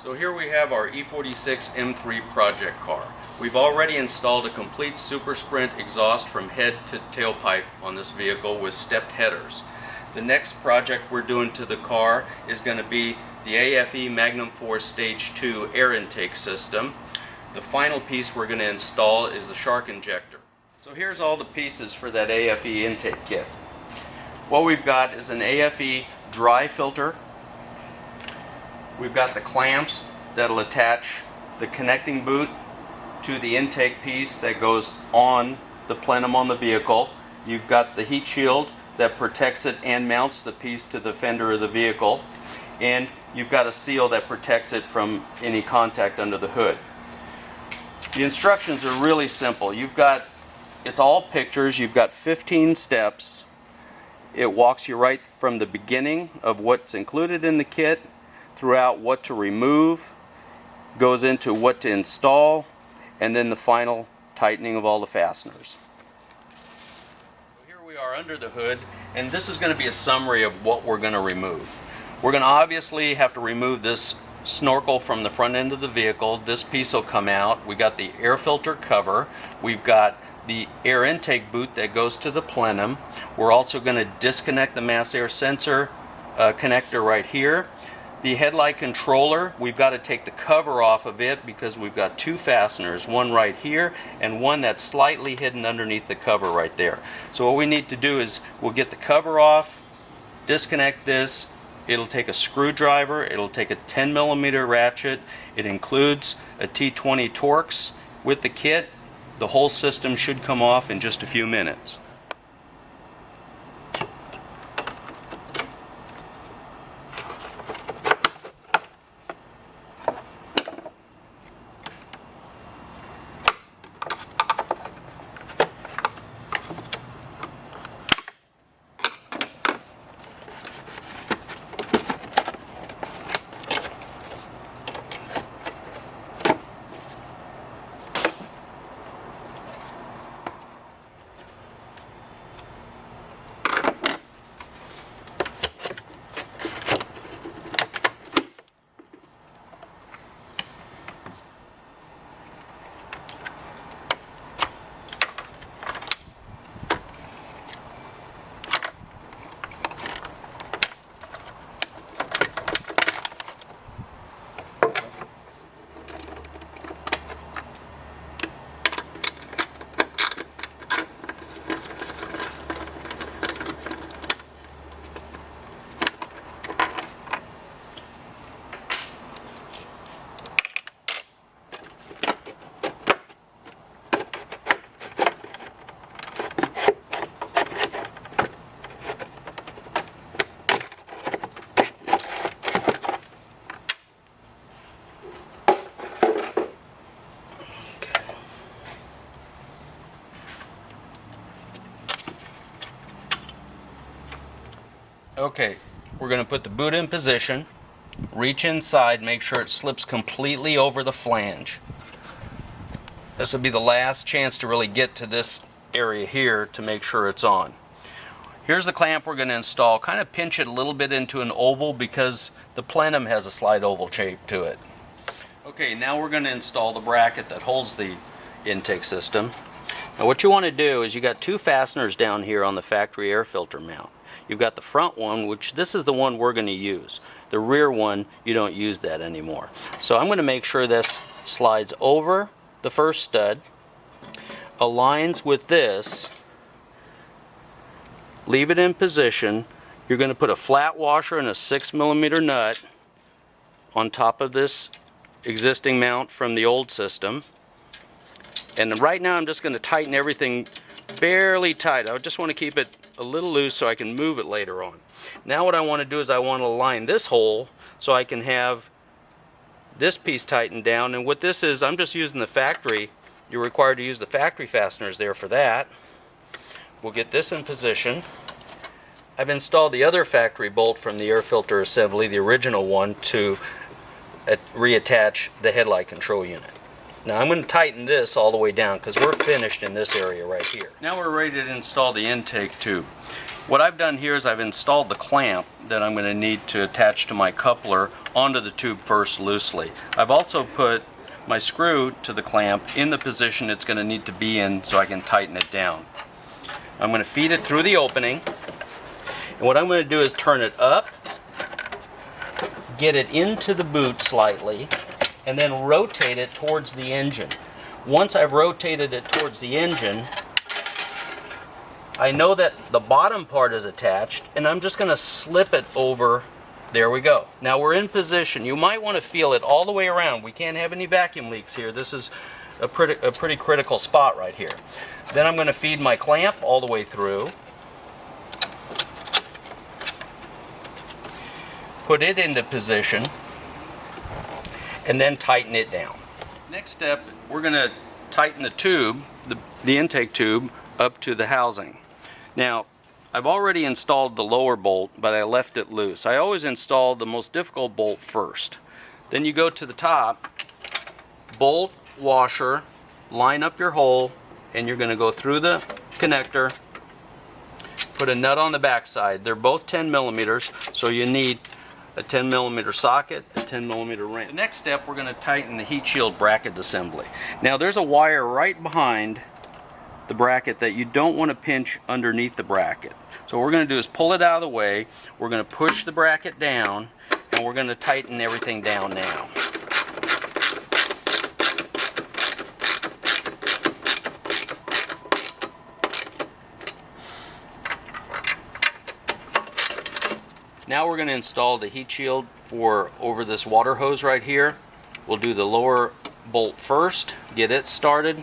So here we have our E46 M3 project car. We've already installed a complete Super Sprint exhaust from head to tailpipe on this vehicle with stepped headers. The next project we're doing to the car is going to be the AFE Magnum Force Stage 2 air intake system. The final piece we're going to install is the shark injector. So here's all the pieces for that AFE intake kit. What we've got is an AFE dry filter. We've got the clamps that'll attach the connecting boot to the intake piece that goes on the plenum on the vehicle. You've got the heat shield that protects it and mounts the piece to the fender of the vehicle. And you've got a seal that protects it from any contact under the hood. The instructions are really simple. It's all pictures. You've got 15 steps. It walks you right from the beginning of what's included in the kit throughout what to remove, goes into what to install, and then the final tightening of all the fasteners. So here we are under the hood, and this is going to be a summary of what we're going to remove. We're going to obviously have to remove this snorkel from the front end of the vehicle. This piece will come out. We got the air filter cover. We've got the air intake boot that goes to the plenum. We're also going to disconnect the mass air sensor connector right here. The headlight controller, we've got to take the cover off of it because we've got two fasteners, one right here and one that's slightly hidden underneath the cover right there. So what we need to do is we'll get the cover off, disconnect this. It'll take a screwdriver, it'll take a 10mm ratchet. It includes a T20 Torx with the kit. The whole system should come off in just a few minutes. Okay, we're going to put the boot in position, reach inside, make sure it slips completely over the flange. This will be the last chance to really get to this area here to make sure it's on. Here's the clamp we're going to install. Kind of pinch it a little bit into an oval because the plenum has a slight oval shape to it. Okay, now we're going to install the bracket that holds the intake system. Now what you want to do is you got two fasteners down here on the factory air filter mount. You've got the front one, which this is the one we're going to use. The rear one, you don't use that anymore. So I'm going to make sure this slides over the first stud, aligns with this, leave it in position. You're going to put a flat washer and a 6mm nut on top of this existing mount from the old system. And right now I'm just going to tighten everything fairly tight. I just want to keep it a little loose so I can move it later on. Now what I want to do is I want to align this hole so I can have this piece tightened down. And what this is, I'm just using the factory. You're required to use the factory fasteners there for that. We'll get this in position. I've installed the other factory bolt from the air filter assembly, the original one, to reattach the headlight control unit. Now I'm going to tighten this all the way down because we're finished in this area right here. Now we're ready to install the intake tube. What I've done here is I've installed the clamp that I'm going to need to attach to my coupler onto the tube first loosely. I've also put my screw to the clamp in the position it's going to need to be in so I can tighten it down. I'm going to feed it through the opening, and what I'm going to do is turn it up, get it into the boot slightly, and then rotate it towards the engine. Once I've rotated it towards the engine, I know that the bottom part is attached, and I'm just going to slip it over. There we go. Now we're in position. You might want to feel it all the way around. We can't have any vacuum leaks here. This is a pretty critical spot right here. Then I'm going to feed my clamp all the way through. Put it into position, and then tighten it down. Next step, we're going to tighten the tube, the intake tube, up to the housing. Now, I've already installed the lower bolt, but I left it loose. I always install the most difficult bolt first. Then you go to the top, bolt, washer, line up your hole, and you're going to go through the connector, put a nut on the back side. They're both 10 millimeters, so you need a 10 millimeter socket, a 10 millimeter wrench. The next step, we're going to tighten the heat shield bracket assembly. Now, there's a wire right behind the bracket that you don't want to pinch underneath the bracket. So what we're going to do is pull it out of the way, we're going to push the bracket down, and we're going to tighten everything down now. Now we're going to install the heat shield for over this water hose right here. We'll do the lower bolt first, get it started.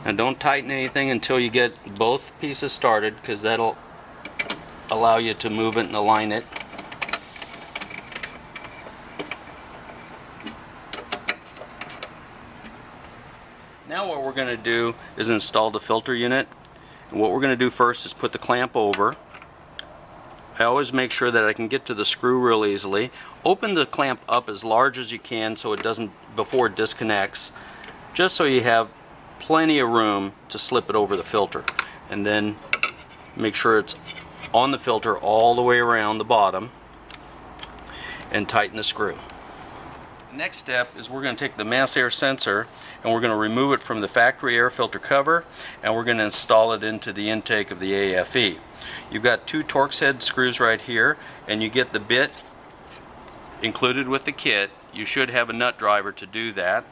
And don't tighten anything until you get both pieces started, because that'll allow you to move it and align it. Now what we're going to do is install the filter unit. And what we're going to do first is put the clamp over. I always make sure that I can get to the screw real easily. Open the clamp up as large as you can so it doesn't, before it disconnects, just so you have plenty of room to slip it over the filter. And then make sure it's on the filter all the way around the bottom and tighten the screw. Next step is we're going to take the mass air sensor and we're going to remove it from the factory air filter cover, and we're going to install it into the intake of the AFE. You've got two Torx head screws right here, and you get the bit included with the kit. You should have a nut driver to do that.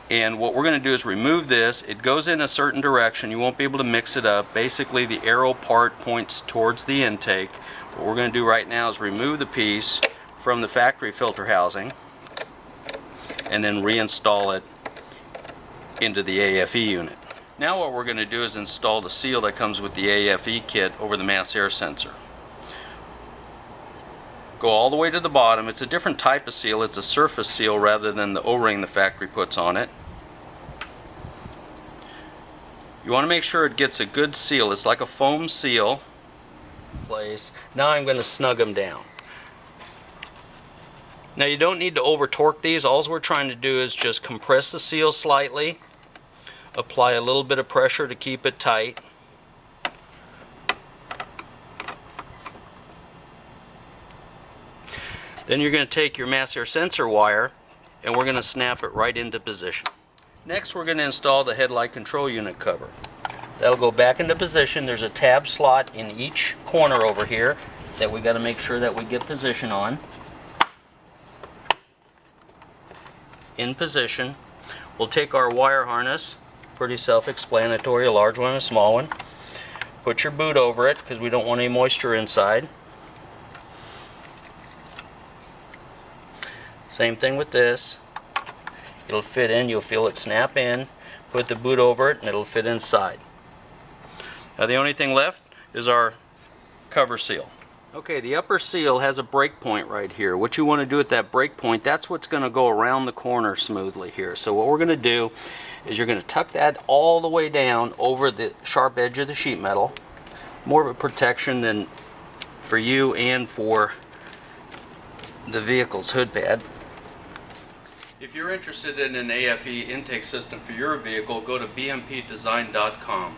And what we're going to do is remove this. It goes in a certain direction. You won't be able to mix it up. Basically, the arrow part points towards the intake. What we're going to do right now is remove the piece from the factory filter housing and then reinstall it into the AFE unit. Now what we're going to do is install the seal that comes with the AFE kit over the mass air sensor. Go all the way to the bottom. It's a different type of seal. It's a surface seal rather than the O-ring the factory puts on it. You want to make sure it gets a good seal. It's like a foam seal. Now I'm going to snug them down. Now you don't need to over torque these. All we're trying to do is just compress the seal slightly, apply a little bit of pressure to keep it tight. Then you're going to take your mass air sensor wire and we're going to snap it right into position. Next we're going to install the headlight control unit cover. That'll go back into position. There's a tab slot in each corner over here that we got to make sure that we get position on. In position. We'll take our wire harness, pretty self-explanatory, a large one, a small one. Put your boot over it because we don't want any moisture inside. Same thing with this. It'll fit in, you'll feel it snap in. Put the boot over it and it'll fit inside. Now the only thing left is our cover seal. Okay, the upper seal has a break point right here. What you want to do at that break point, that's what's going to go around the corner smoothly here. So what we're going to do is you're going to tuck that all the way down over the sharp edge of the sheet metal. More of a protection than for you and for the vehicle's hood pad. If you're interested in an AFE intake system for your vehicle, go to bmpdesign.com.